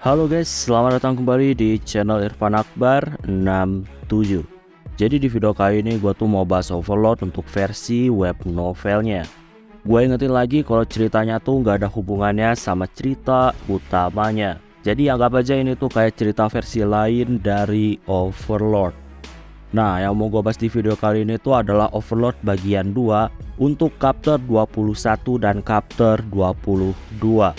Halo guys, selamat datang kembali di channel Irfan Akbar 67. Jadi di video kali ini gue tuh mau bahas Overlord untuk versi web novelnya. Gue ingetin lagi kalau ceritanya tuh nggak ada hubungannya sama cerita utamanya. Jadi anggap aja ini tuh kayak cerita versi lain dari Overlord. Nah, yang mau gue bahas di video kali ini tuh adalah Overlord bagian 2 untuk chapter 21 dan chapter 22.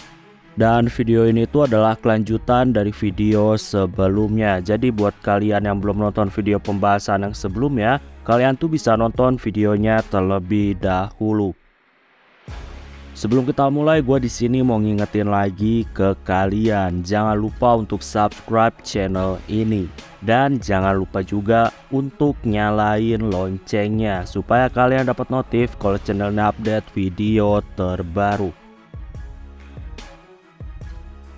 Dan video ini tuh adalah kelanjutan dari video sebelumnya. Jadi buat kalian yang belum nonton video pembahasan yang sebelumnya, kalian tuh bisa nonton videonya terlebih dahulu. Sebelum kita mulai, gue di sini mau ngingetin lagi ke kalian, jangan lupa untuk subscribe channel ini. Dan jangan lupa juga untuk nyalain loncengnya supaya kalian dapat notif kalau channelnya update video terbaru.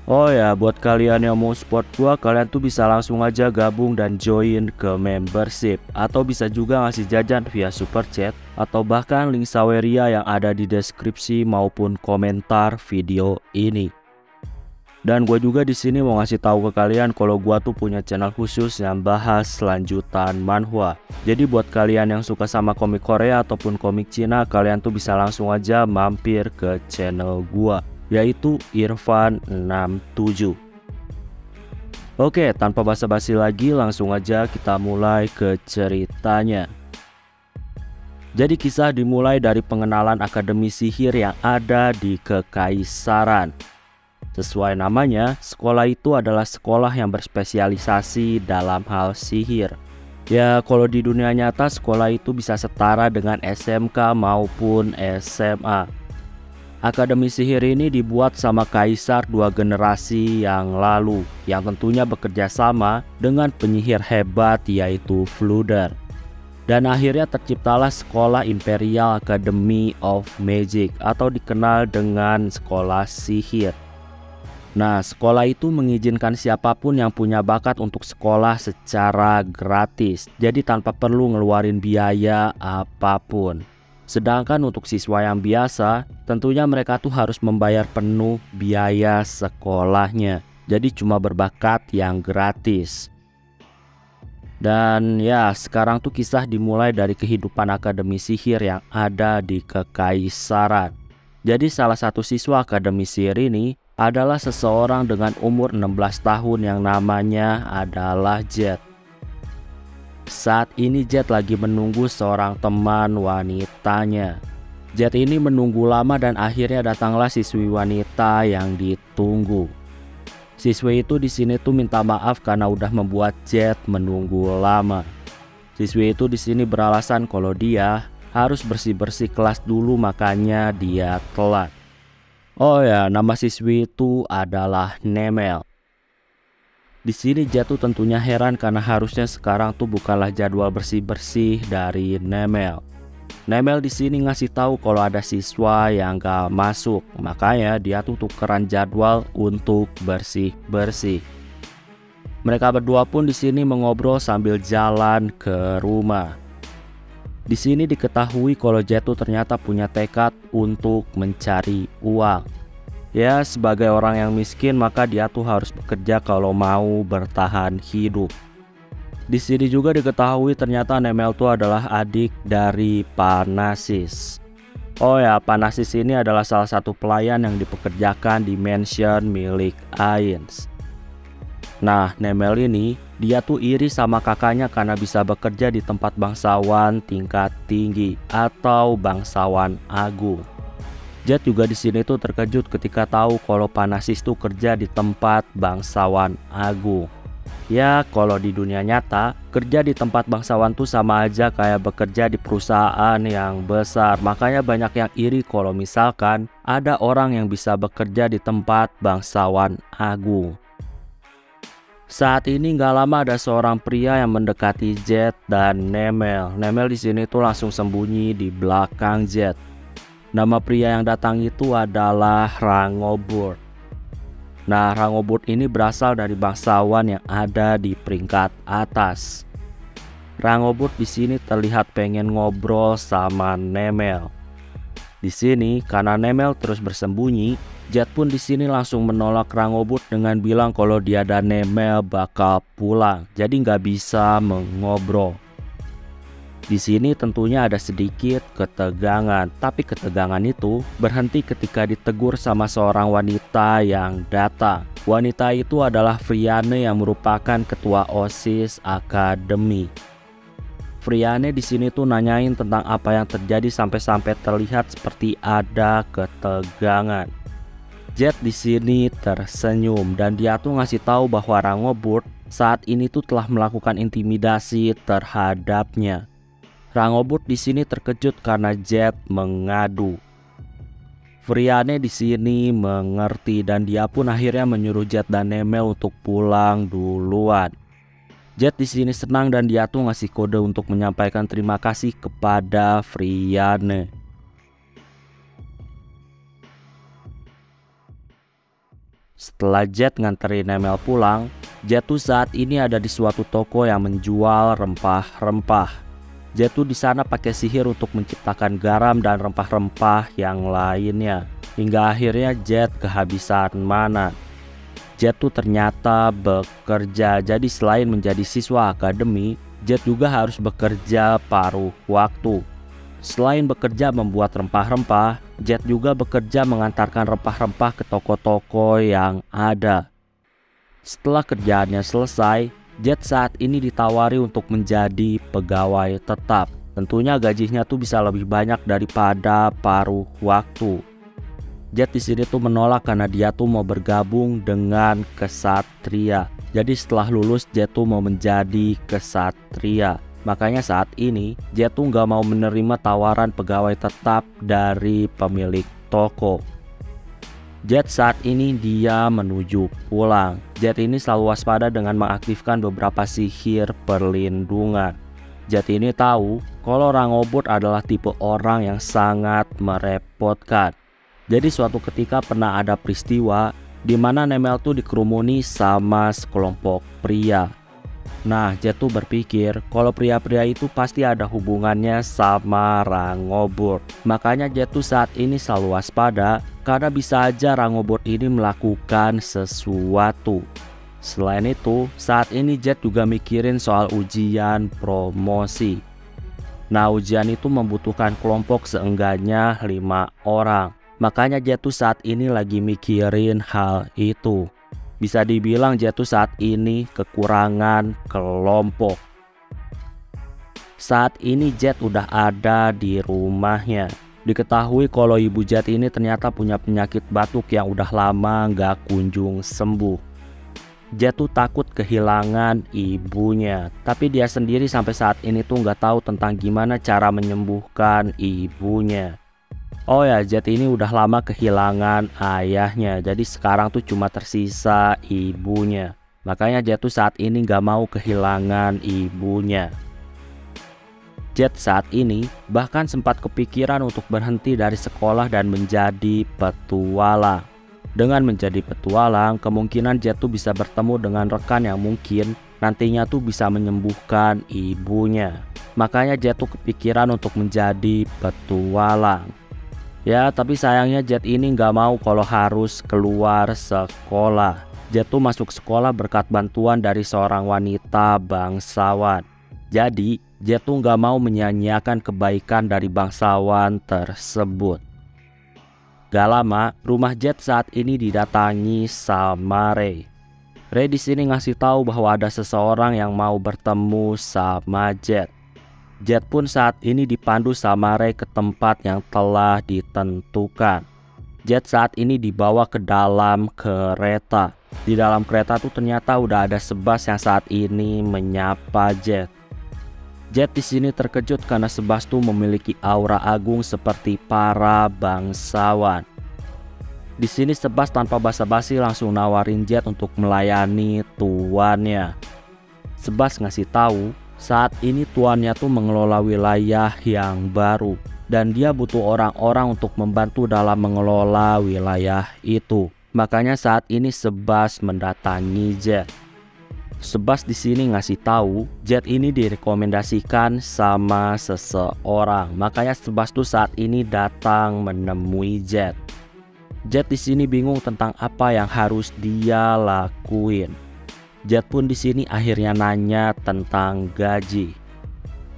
Oh ya, buat kalian yang mau support gua, kalian tuh bisa langsung aja gabung dan join ke membership, atau bisa juga ngasih jajan via super chat, atau bahkan link Saweria yang ada di deskripsi maupun komentar video ini. Dan gue juga di sini mau ngasih tahu ke kalian kalau gua tuh punya channel khusus yang bahas lanjutan manhwa. Jadi buat kalian yang suka sama komik Korea ataupun komik Cina, kalian tuh bisa langsung aja mampir ke channel gua, yaitu Irfan 67. Oke, tanpa basa-basi lagi, langsung aja kita mulai ke ceritanya. Jadi kisah dimulai dari pengenalan akademi sihir yang ada di Kekaisaran. Sesuai namanya, sekolah itu adalah sekolah yang berspesialisasi dalam hal sihir. Ya, kalau di dunia nyata sekolah itu bisa setara dengan SMK maupun SMA. Akademi sihir ini dibuat sama kaisar 2 generasi yang lalu, yang tentunya bekerja sama dengan penyihir hebat yaitu Fluder. Dan akhirnya terciptalah sekolah Imperial Academy of Magic atau dikenal dengan sekolah sihir. Nah, sekolah itu mengizinkan siapapun yang punya bakat untuk sekolah secara gratis, jadi tanpa perlu ngeluarin biaya apapun. Sedangkan untuk siswa yang biasa, tentunya mereka tuh harus membayar penuh biaya sekolahnya. Jadi cuma berbakat yang gratis. Dan ya, sekarang tuh kisah dimulai dari kehidupan akademi sihir yang ada di Kekaisaran. Jadi salah satu siswa akademi sihir ini adalah seseorang dengan umur 16 tahun yang namanya adalah Jet. Saat ini Jet lagi menunggu seorang teman wanitanya. Jet ini menunggu lama dan akhirnya datanglah siswi wanita yang ditunggu. Siswi itu di sini tuh minta maaf karena udah membuat Jet menunggu lama. Siswi itu di sini beralasan kalau dia harus bersih-bersih kelas dulu, makanya dia telat. Oh ya, nama siswi itu adalah Nemel. Di sini Jet tuh tentunya heran karena harusnya sekarang tuh bukanlah jadwal bersih-bersih dari Nemel. Nemel di sini ngasih tahu kalau ada siswa yang gak masuk, makanya dia tuh tukeran jadwal untuk bersih-bersih. Mereka berdua pun di sini mengobrol sambil jalan ke rumah. Di sini diketahui kalau Jet tuh ternyata punya tekad untuk mencari uang. Ya, sebagai orang yang miskin maka dia tuh harus bekerja kalau mau bertahan hidup. Di sini juga diketahui ternyata Nemel tuh adalah adik dari Panasis. Oh ya, Panasis ini adalah salah satu pelayan yang dipekerjakan di mansion milik Ains. Nah, Nemel ini dia tuh iri sama kakaknya karena bisa bekerja di tempat bangsawan tingkat tinggi atau bangsawan agung. Jet juga di sini tuh terkejut ketika tahu kalau Panasis tuh kerja di tempat bangsawan agung. Ya, kalau di dunia nyata, kerja di tempat bangsawan tuh sama aja kayak bekerja di perusahaan yang besar. Makanya banyak yang iri kalau misalkan ada orang yang bisa bekerja di tempat bangsawan agung. Saat ini nggak lama ada seorang pria yang mendekati Jet dan Nemel. Nemel di sini tuh langsung sembunyi di belakang Jet. Nama pria yang datang itu adalah Rangoburt. Nah, Rangoburt ini berasal dari bangsawan yang ada di peringkat atas. Rangoburt di sini terlihat pengen ngobrol sama Nemel. Di sini karena Nemel terus bersembunyi, Jet pun di sini langsung menolak Rangobut dengan bilang kalau dia dan Nemel bakal pulang, jadi nggak bisa mengobrol. Di sini tentunya ada sedikit ketegangan, tapi ketegangan itu berhenti ketika ditegur sama seorang wanita yang datang. Wanita itu adalah Friane yang merupakan ketua OSIS Akademi. Friane di sini tuh nanyain tentang apa yang terjadi sampai terlihat seperti ada ketegangan. Jet di sini tersenyum dan dia tuh ngasih tahu bahwa Rangobut saat ini tuh telah melakukan intimidasi terhadapnya. Rangobut di sini terkejut karena Jet mengadu. Friane di sini mengerti dan dia pun akhirnya menyuruh Jet dan Nemel untuk pulang duluan. Jet di sini senang dan dia tuh ngasih kode untuk menyampaikan terima kasih kepada Friane. Setelah Jet nganterin Nemel pulang, Jet tuh saat ini ada di suatu toko yang menjual rempah-rempah. Jet tuh di sana pakai sihir untuk menciptakan garam dan rempah-rempah yang lainnya. Hingga akhirnya Jet kehabisan mana. Jet tuh ternyata bekerja, jadi selain menjadi siswa akademi, Jet juga harus bekerja paruh waktu. Selain bekerja membuat rempah-rempah, Jet juga bekerja mengantarkan rempah-rempah ke toko-toko yang ada. Setelah kerjaannya selesai, Jet saat ini ditawari untuk menjadi pegawai tetap. Tentunya gajinya tuh bisa lebih banyak daripada paruh waktu. Jet di sini tuh menolak karena dia tuh mau bergabung dengan kesatria. Jadi setelah lulus Jet tuh mau menjadi kesatria. Makanya saat ini Jet tuh nggak mau menerima tawaran pegawai tetap dari pemilik toko. Jet saat ini dia menuju pulang. Jet ini selalu waspada dengan mengaktifkan beberapa sihir perlindungan. Jet ini tahu kalau Rangobut adalah tipe orang yang sangat merepotkan. Jadi suatu ketika pernah ada peristiwa di mana Nemel tuh dikerumuni sama sekelompok pria. Nah, Jet tuh berpikir kalau pria-pria itu pasti ada hubungannya sama Rangobut. Makanya Jet tuh saat ini selalu waspada karena bisa aja Rangobut ini melakukan sesuatu. Selain itu, saat ini Jet juga mikirin soal ujian promosi. Nah, ujian itu membutuhkan kelompok seenggaknya 5 orang. Makanya Jet tuh saat ini lagi mikirin hal itu. Bisa dibilang Jet tuh saat ini kekurangan kelompok. Saat ini Jet udah ada di rumahnya. Diketahui kalau ibu Jet ini ternyata punya penyakit batuk yang udah lama gak kunjung sembuh. Jet tuh takut kehilangan ibunya. Tapi dia sendiri sampai saat ini tuh gak tahu tentang gimana cara menyembuhkan ibunya. Oh ya, Jet ini udah lama kehilangan ayahnya, jadi sekarang tuh cuma tersisa ibunya. Makanya Jet tuh saat ini gak mau kehilangan ibunya. Jet saat ini bahkan sempat kepikiran untuk berhenti dari sekolah dan menjadi petualang. Dengan menjadi petualang, kemungkinan Jet tuh bisa bertemu dengan rekan yang mungkin nantinya tuh bisa menyembuhkan ibunya. Makanya Jet tuh kepikiran untuk menjadi petualang. Ya, tapi sayangnya Jet ini nggak mau kalau harus keluar sekolah. Jet tuh masuk sekolah berkat bantuan dari seorang wanita bangsawan. Jadi, Jet tuh nggak mau menyia-nyiakan kebaikan dari bangsawan tersebut. Gak lama, rumah Jet saat ini didatangi sama Ray. Ray di sini ngasih tahu bahwa ada seseorang yang mau bertemu sama Jet. Jet pun saat ini dipandu sama Ray ke tempat yang telah ditentukan. Jet saat ini dibawa ke dalam kereta. Di dalam kereta tuh ternyata udah ada Sebas yang saat ini menyapa Jet. Jet di sini terkejut karena Sebas tuh memiliki aura agung seperti para bangsawan. Di sini Sebas tanpa basa-basi langsung nawarin Jet untuk melayani tuannya. Sebas ngasih tahu saat ini tuannya tuh mengelola wilayah yang baru dan dia butuh orang-orang untuk membantu dalam mengelola wilayah itu. Makanya saat ini Sebas mendatangi Jet. Sebas di sini ngasih tahu Jet ini direkomendasikan sama seseorang. Makanya Sebas tuh saat ini datang menemui Jet. Jet di sini bingung tentang apa yang harus dia lakuin. Jet pun di sini akhirnya nanya tentang gaji.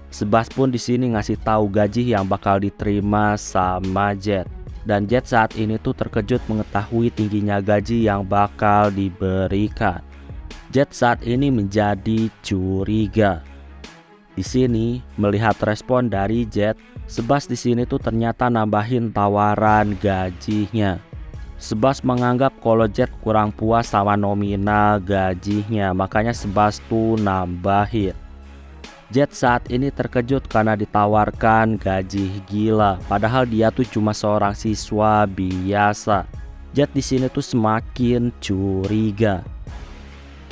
Sebas pun di sini ngasih tahu gaji yang bakal diterima sama Jet. Dan Jet saat ini tuh terkejut mengetahui tingginya gaji yang bakal diberikan. Jet saat ini menjadi curiga. Di sini melihat respon dari Jet, Sebas di sini tuh ternyata nambahin tawaran gajinya. Sebas menganggap kalau Jet kurang puas sama nominal gajinya, makanya Sebas tuh nambahin. Jet saat ini terkejut karena ditawarkan gaji gila, padahal dia tuh cuma seorang siswa biasa. Jet di sini tuh semakin curiga.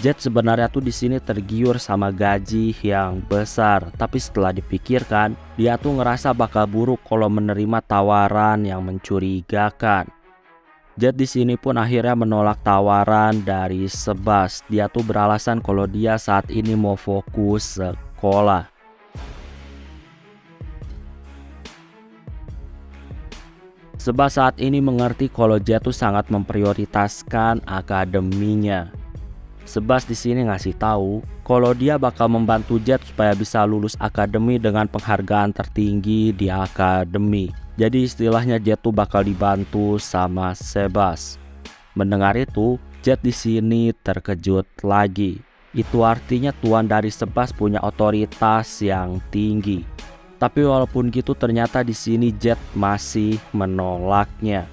Jet sebenarnya tuh di sini tergiur sama gaji yang besar, tapi setelah dipikirkan, dia tuh ngerasa bakal buruk kalau menerima tawaran yang mencurigakan. Jet di sini pun akhirnya menolak tawaran dari Sebas. Dia tuh beralasan kalau dia saat ini mau fokus sekolah. Sebas saat ini mengerti kalau Jet tuh sangat memprioritaskan akademinya. Sebas di sini ngasih tahu kalau dia bakal membantu Jet supaya bisa lulus akademi dengan penghargaan tertinggi di akademi. Jadi istilahnya Jet tuh bakal dibantu sama Sebas. Mendengar itu, Jet di sini terkejut lagi. Itu artinya tuan dari Sebas punya otoritas yang tinggi. Tapi walaupun gitu ternyata di sini Jet masih menolaknya.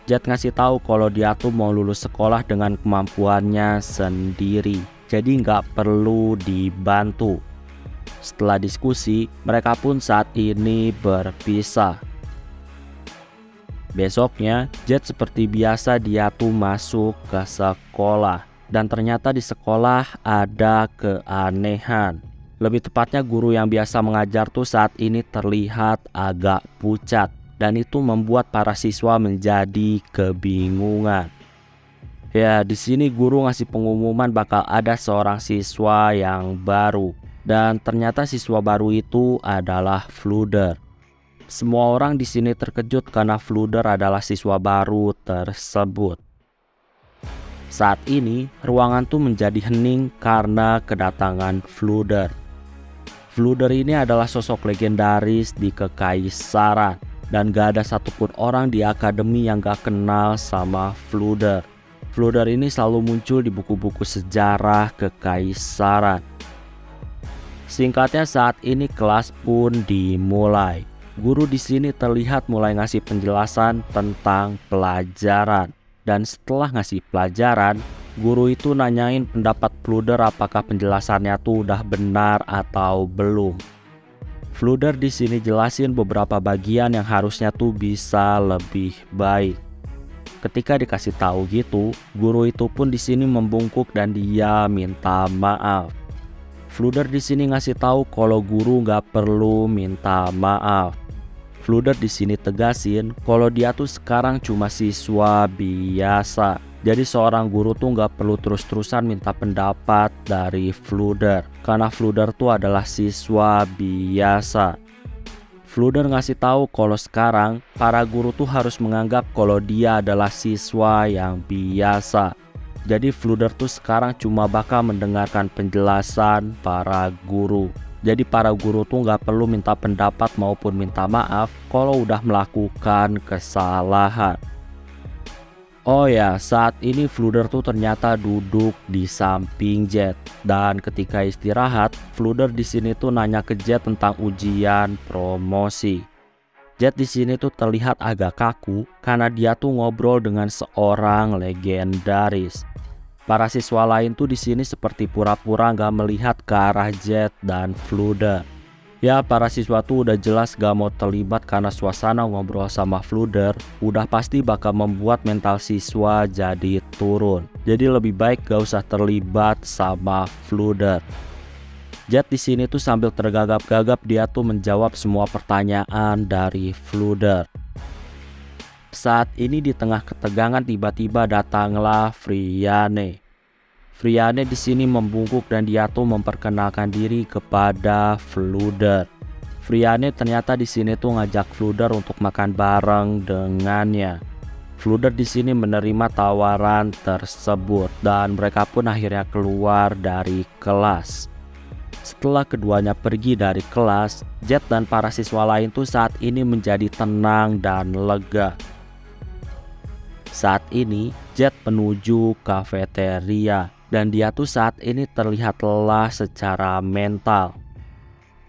Jet ngasih tahu kalau dia tuh mau lulus sekolah dengan kemampuannya sendiri, jadi nggak perlu dibantu. Setelah diskusi, mereka pun saat ini berpisah. Besoknya, Jet seperti biasa dia tuh masuk ke sekolah. Dan ternyata di sekolah ada keanehan. Lebih tepatnya guru yang biasa mengajar tuh saat ini terlihat agak pucat. Dan itu membuat para siswa menjadi kebingungan. Ya, di sini guru ngasih pengumuman bakal ada seorang siswa yang baru. Dan ternyata siswa baru itu adalah Fluder. Semua orang di sini terkejut karena Fluder adalah siswa baru tersebut. Saat ini, ruangan tuh menjadi hening karena kedatangan Fluder. Fluder ini adalah sosok legendaris di Kekaisaran. Dan gak ada satupun orang di akademi yang gak kenal sama Fluder. Fluder ini selalu muncul di buku-buku sejarah Kekaisaran. Singkatnya saat ini kelas pun dimulai. Guru di sini terlihat mulai ngasih penjelasan tentang pelajaran. Dan setelah ngasih pelajaran, guru itu nanyain pendapat Fluder apakah penjelasannya tuh udah benar atau belum. Fluder di sini jelasin beberapa bagian yang harusnya tuh bisa lebih baik. Ketika dikasih tahu gitu, guru itu pun di sini membungkuk dan dia minta maaf. Fluder di sini ngasih tahu kalau guru nggak perlu minta maaf. Fluder di sini tegasin kalau dia tuh sekarang cuma siswa biasa. Jadi seorang guru tuh nggak perlu terus-terusan minta pendapat dari Fluder. Karena Fluder tuh adalah siswa biasa. Fluder ngasih tahu kalau sekarang para guru tuh harus menganggap kalau dia adalah siswa yang biasa. Jadi Fluder tuh sekarang cuma bakal mendengarkan penjelasan para guru. Jadi para guru tuh nggak perlu minta pendapat maupun minta maaf kalau udah melakukan kesalahan. Oh ya, saat ini Fluder tuh ternyata duduk di samping Jet. Dan ketika istirahat, Fluder di sini tuh nanya ke Jet tentang ujian promosi. Jet di sini tuh terlihat agak kaku karena dia tuh ngobrol dengan seorang legendaris. Para siswa lain tuh di sini seperti pura-pura nggak melihat ke arah Jet dan Fluder. Ya, para siswa tuh udah jelas gak mau terlibat karena suasana ngobrol sama Fluder udah pasti bakal membuat mental siswa jadi turun. Jadi lebih baik gak usah terlibat sama Fluder. Jet di sini tuh sambil tergagap-gagap dia tuh menjawab semua pertanyaan dari Fluder. Saat ini di tengah ketegangan tiba-tiba datanglah Friane. Friane di sini membungkuk dan dia tuh memperkenalkan diri kepada Fluder. Friane ternyata di sini tuh ngajak Fluder untuk makan bareng dengannya. Fluder di sini menerima tawaran tersebut dan mereka pun akhirnya keluar dari kelas. Setelah keduanya pergi dari kelas, Jet dan para siswa lain tuh saat ini menjadi tenang dan lega. Saat ini Jet menuju kafeteria dan dia tuh saat ini terlihat lelah secara mental.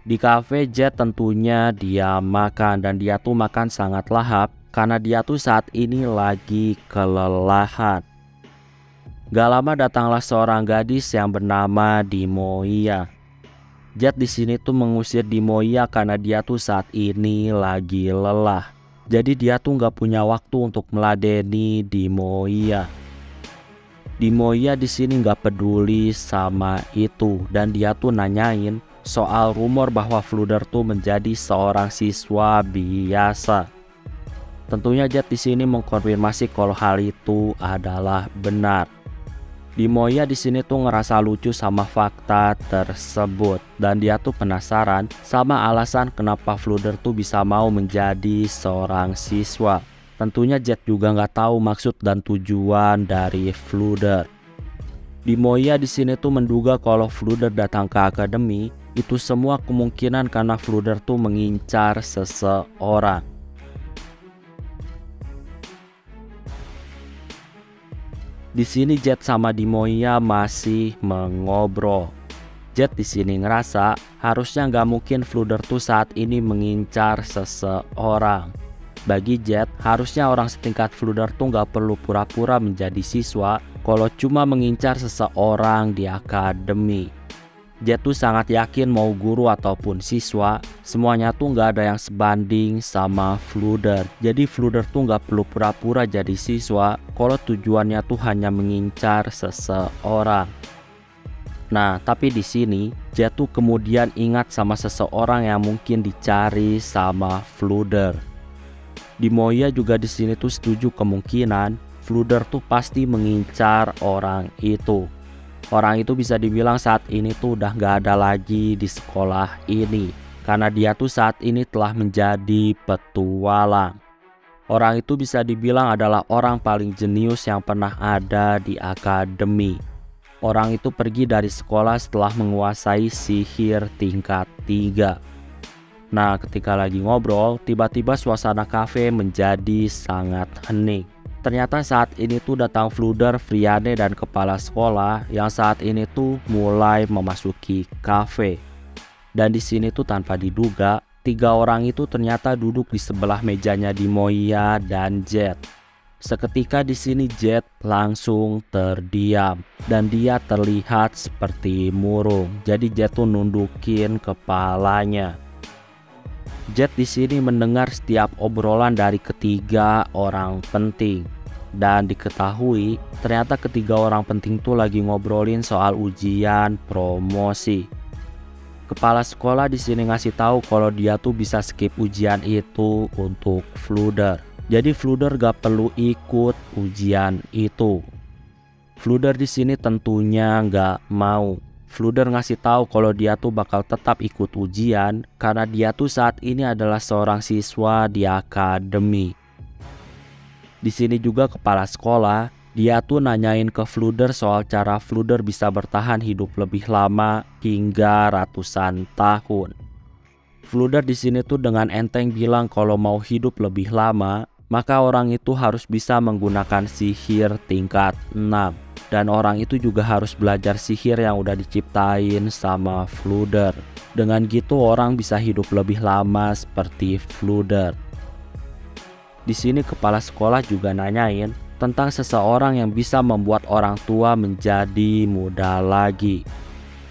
Di kafe Jet tentunya dia makan dan dia tuh makan sangat lahap karena dia tuh saat ini lagi kelelahan. Gak lama datanglah seorang gadis yang bernama Dimoia. Jet di sini tuh mengusir Dimoia karena dia tuh saat ini lagi lelah. Jadi dia tuh gak punya waktu untuk meladeni Dimoia. Dimoia di sini gak peduli sama itu dan dia tuh nanyain soal rumor bahwa Fluder tuh menjadi seorang siswa biasa. Tentunya Jet di sini mengkonfirmasi kalau hal itu adalah benar. Dimoia di sini tuh ngerasa lucu sama fakta tersebut dan dia tuh penasaran sama alasan kenapa Fluder tuh bisa mau menjadi seorang siswa. Tentunya Jet juga nggak tahu maksud dan tujuan dari Fluder. Dimoia di sini tuh menduga kalau Fluder datang ke akademi itu semua kemungkinan karena Fluder tuh mengincar seseorang. Di sini Jet sama Dimoia masih mengobrol. Jet di sini ngerasa harusnya nggak mungkin Fluder tuh saat ini mengincar seseorang. Bagi Jet, harusnya orang setingkat Fluder tuh nggak perlu pura-pura menjadi siswa kalau cuma mengincar seseorang di akademi. Jet tuh sangat yakin mau guru ataupun siswa, semuanya tuh nggak ada yang sebanding sama Fluder. Jadi Fluder tuh nggak perlu pura-pura jadi siswa kalau tujuannya tuh hanya mengincar seseorang. Nah, tapi di sini Jet tuh kemudian ingat sama seseorang yang mungkin dicari sama Fluder. Dimoia juga di sini tuh setuju kemungkinan Fluder tuh pasti mengincar orang itu. Orang itu bisa dibilang saat ini tuh udah gak ada lagi di sekolah ini karena dia tuh saat ini telah menjadi petualang. Orang itu bisa dibilang adalah orang paling jenius yang pernah ada di akademi. Orang itu pergi dari sekolah setelah menguasai sihir tingkat 3. Nah, ketika lagi ngobrol, tiba-tiba suasana kafe menjadi sangat hening. Ternyata saat ini tuh datang Fluder, Friane dan kepala sekolah yang saat ini tuh mulai memasuki kafe. Dan di sini tuh tanpa diduga, 3 orang itu ternyata duduk di sebelah mejanya Dimoia dan Jet. Seketika di sini Jet langsung terdiam dan dia terlihat seperti murung. Jadi Jet tuh nundukin kepalanya. Jet di sini mendengar setiap obrolan dari ketiga orang penting dan diketahui ternyata ketiga orang penting tuh lagi ngobrolin soal ujian promosi. Kepala sekolah di sini ngasih tahu kalau dia tuh bisa skip ujian itu untuk Fluder. Jadi Fluder gak perlu ikut ujian itu. Fluder di sini tentunya gak mau. Fluder ngasih tahu kalau dia tuh bakal tetap ikut ujian karena dia tuh saat ini adalah seorang siswa di akademi. Di sini juga kepala sekolah, dia tuh nanyain ke Fluder soal cara Fluder bisa bertahan hidup lebih lama hingga ratusan tahun. Fluder di sini tuh dengan enteng bilang kalau mau hidup lebih lama, maka orang itu harus bisa menggunakan sihir tingkat 6. Dan orang itu juga harus belajar sihir yang udah diciptain sama Fluder. Dengan gitu orang bisa hidup lebih lama seperti Fluder. Di sini kepala sekolah juga nanyain tentang seseorang yang bisa membuat orang tua menjadi muda lagi.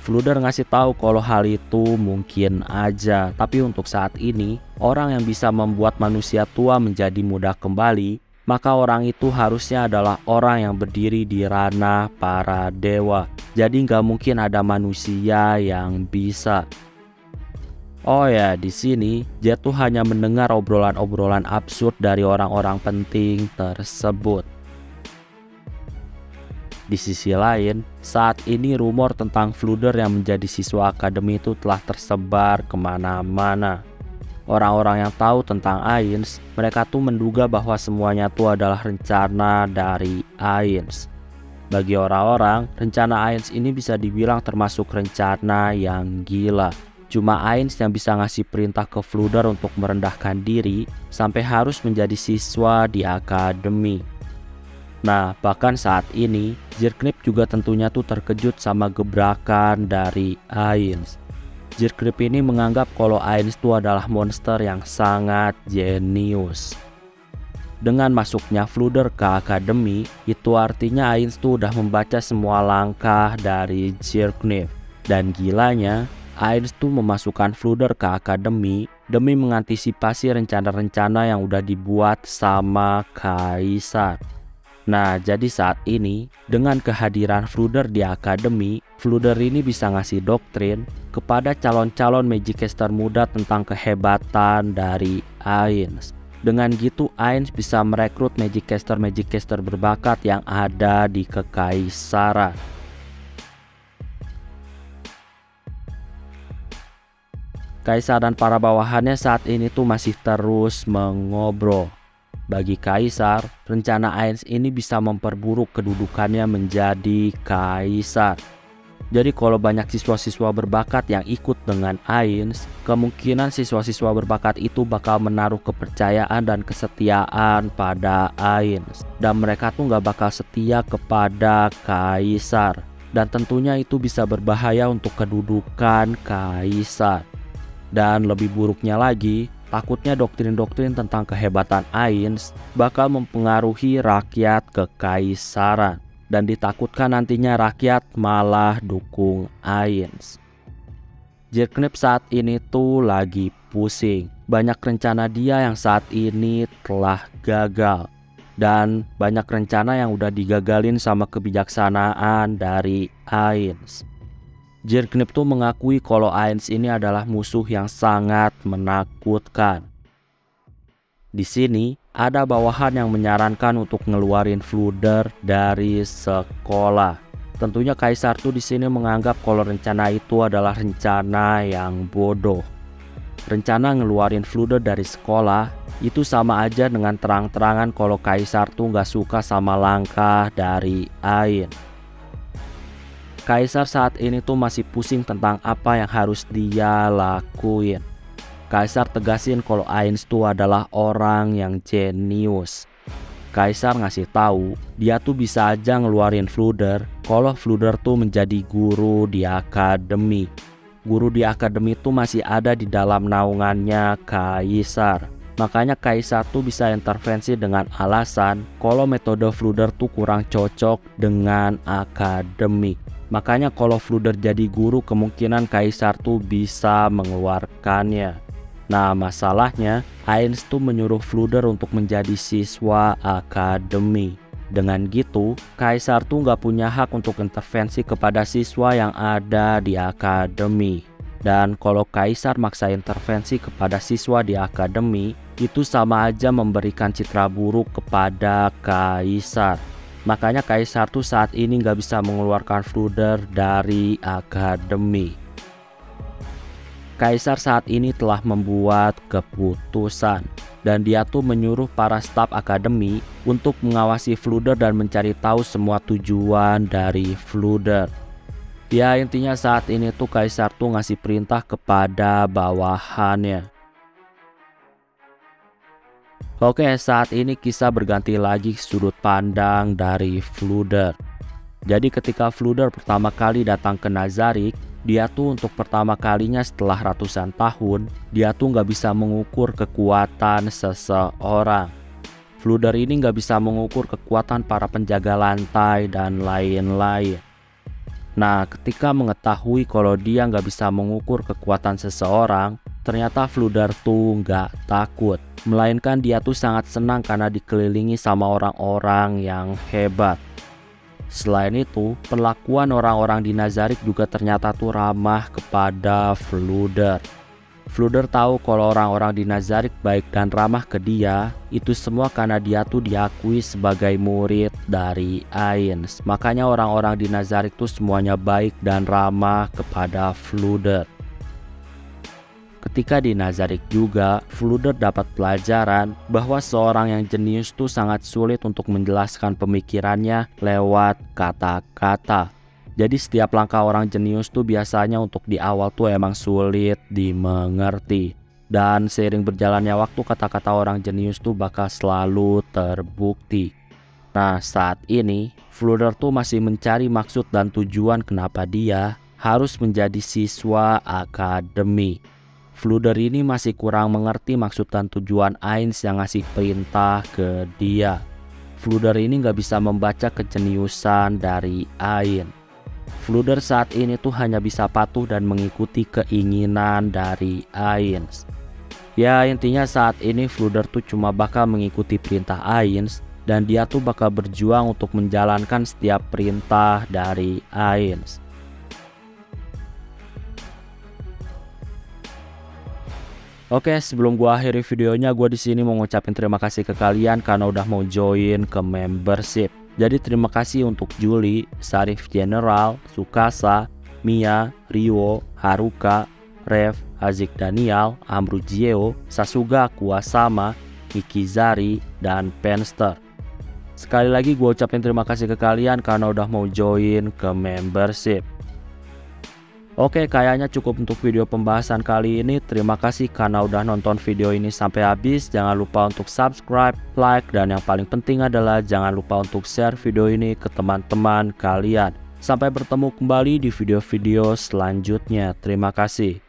Fluder ngasih tahu kalau hal itu mungkin aja, tapi untuk saat ini orang yang bisa membuat manusia tua menjadi muda kembali, maka orang itu harusnya adalah orang yang berdiri di ranah para dewa. Jadi nggak mungkin ada manusia yang bisa. Oh ya, di sini Jet tuh hanya mendengar obrolan-obrolan absurd dari orang-orang penting tersebut. Di sisi lain, saat ini rumor tentang Fluder yang menjadi siswa akademi itu telah tersebar kemana-mana. Orang-orang yang tahu tentang Ainz, mereka tuh menduga bahwa semuanya tuh adalah rencana dari Ainz. Bagi orang-orang, rencana Ainz ini bisa dibilang termasuk rencana yang gila. Cuma Ainz yang bisa ngasih perintah ke Fluder untuk merendahkan diri sampai harus menjadi siswa di akademi. Nah, bahkan saat ini, Zirknip juga tentunya tuh terkejut sama gebrakan dari Ainz. Zirknip ini menganggap kalau Ainz itu adalah monster yang sangat jenius. Dengan masuknya Fluder ke akademi, itu artinya Ainz tuh udah membaca semua langkah dari Zirknip. Dan gilanya, Ainz tuh memasukkan Fluder ke akademi demi mengantisipasi rencana-rencana yang udah dibuat sama Kaisar. Nah, jadi saat ini, dengan kehadiran Fluder di akademi, Fluder ini bisa ngasih doktrin kepada calon-calon Magicaster muda tentang kehebatan dari Ainz. Dengan gitu, Ainz bisa merekrut Magicaster berbakat yang ada di Kekaisaran. Kaisar dan para bawahannya saat ini tuh masih terus mengobrol. Bagi Kaisar, rencana Ainz ini bisa memperburuk kedudukannya menjadi Kaisar. Jadi kalau banyak siswa-siswa berbakat yang ikut dengan Ainz, kemungkinan siswa-siswa berbakat itu bakal menaruh kepercayaan dan kesetiaan pada Ainz. Dan mereka tuh gak bakal setia kepada Kaisar. Dan tentunya itu bisa berbahaya untuk kedudukan Kaisar. Dan lebih buruknya lagi, takutnya doktrin-doktrin tentang kehebatan Ainz bakal mempengaruhi rakyat Kekaisaran. Dan ditakutkan nantinya rakyat malah dukung Ainz. Zirknip saat ini tuh lagi pusing. Banyak rencana dia yang saat ini telah gagal. Dan banyak rencana yang udah digagalin sama kebijaksanaan dari Ainz. Zirknip tuh mengakui kalau Ainz ini adalah musuh yang sangat menakutkan. Di sini ada bawahan yang menyarankan untuk ngeluarin Fluder dari sekolah. Tentunya Kaisar tuh di sini menganggap kalau rencana itu adalah rencana yang bodoh. Rencana ngeluarin Fluder dari sekolah itu sama aja dengan terang-terangan kalau Kaisar tuh nggak suka sama langkah dari Ainz. Kaisar saat ini tuh masih pusing tentang apa yang harus dia lakuin. Kaisar tegasin kalau Ainz tuh adalah orang yang jenius. Kaisar ngasih tahu dia tuh bisa aja ngeluarin Fluder kalau Fluder tuh menjadi guru di akademi. Guru di akademi tuh masih ada di dalam naungannya Kaisar. Makanya Kaisar tuh bisa intervensi dengan alasan kalau metode Fluder tuh kurang cocok dengan akademi. Makanya kalau Fluder jadi guru kemungkinan Kaisar tuh bisa mengeluarkannya. Nah masalahnya Ainz tuh menyuruh Fluder untuk menjadi siswa akademi. Dengan gitu Kaisar tuh gak punya hak untuk intervensi kepada siswa yang ada di akademi. Dan kalau Kaisar maksa intervensi kepada siswa di akademi, itu sama aja memberikan citra buruk kepada Kaisar. Makanya Kaisar tuh saat ini gak bisa mengeluarkan Fluder dari akademi. Kaisar saat ini telah membuat keputusan dan dia tuh menyuruh para staf akademi untuk mengawasi Fluder dan mencari tahu semua tujuan dari Fluder. Ya intinya saat ini tuh Kaisar tuh ngasih perintah kepada bawahannya. Oke, saat ini kisah berganti lagi sudut pandang dari Fluder. Jadi ketika Fluder pertama kali datang ke Nazarik, dia tuh untuk pertama kalinya setelah ratusan tahun, dia tuh nggak bisa mengukur kekuatan seseorang. Fluder ini nggak bisa mengukur kekuatan para penjaga lantai dan lain-lain. Nah, ketika mengetahui kalau dia nggak bisa mengukur kekuatan seseorang, ternyata Fluder tuh nggak takut. Melainkan dia tuh sangat senang karena dikelilingi sama orang-orang yang hebat. Selain itu, perlakuan orang-orang di Nazarik juga ternyata tuh ramah kepada Fluder. Fluder tahu kalau orang-orang di Nazarick baik dan ramah ke dia, itu semua karena dia tuh diakui sebagai murid dari Ainz. Makanya orang-orang di Nazarick tuh semuanya baik dan ramah kepada Fluder. Ketika di Nazarick juga, Fluder dapat pelajaran bahwa seorang yang jenius tuh sangat sulit untuk menjelaskan pemikirannya lewat kata-kata. Jadi setiap langkah orang jenius tuh biasanya untuk di awal tuh emang sulit dimengerti. Dan seiring berjalannya waktu kata-kata orang jenius tuh bakal selalu terbukti. Nah saat ini Fluder tuh masih mencari maksud dan tujuan kenapa dia harus menjadi siswa akademi. Fluder ini masih kurang mengerti maksud dan tujuan Ainz yang ngasih perintah ke dia. Fluder ini gak bisa membaca kejeniusan dari Ainz. Fluder saat ini tuh hanya bisa patuh dan mengikuti keinginan dari Ainz. Ya intinya saat ini Fluder tuh cuma bakal mengikuti perintah Ainz dan dia tuh bakal berjuang untuk menjalankan setiap perintah dari Ainz. Oke, sebelum gua akhiri videonya, gua di sini mau ngucapin terima kasih ke kalian karena udah mau join ke membership. Jadi terima kasih untuk Juli, Sarif General, Sukasa, Mia, Rio, Haruka, Rev, Hazik Daniel, Amru Jieo, Sasuga Kuwasama, Mikizari, dan Penster. Sekali lagi gue ucapin terima kasih ke kalian karena udah mau join ke membership. Oke, kayaknya cukup untuk video pembahasan kali ini. Terima kasih karena udah nonton video ini sampai habis. Jangan lupa untuk subscribe, like, dan yang paling penting adalah jangan lupa untuk share video ini ke teman-teman kalian. Sampai bertemu kembali di video-video selanjutnya. Terima kasih.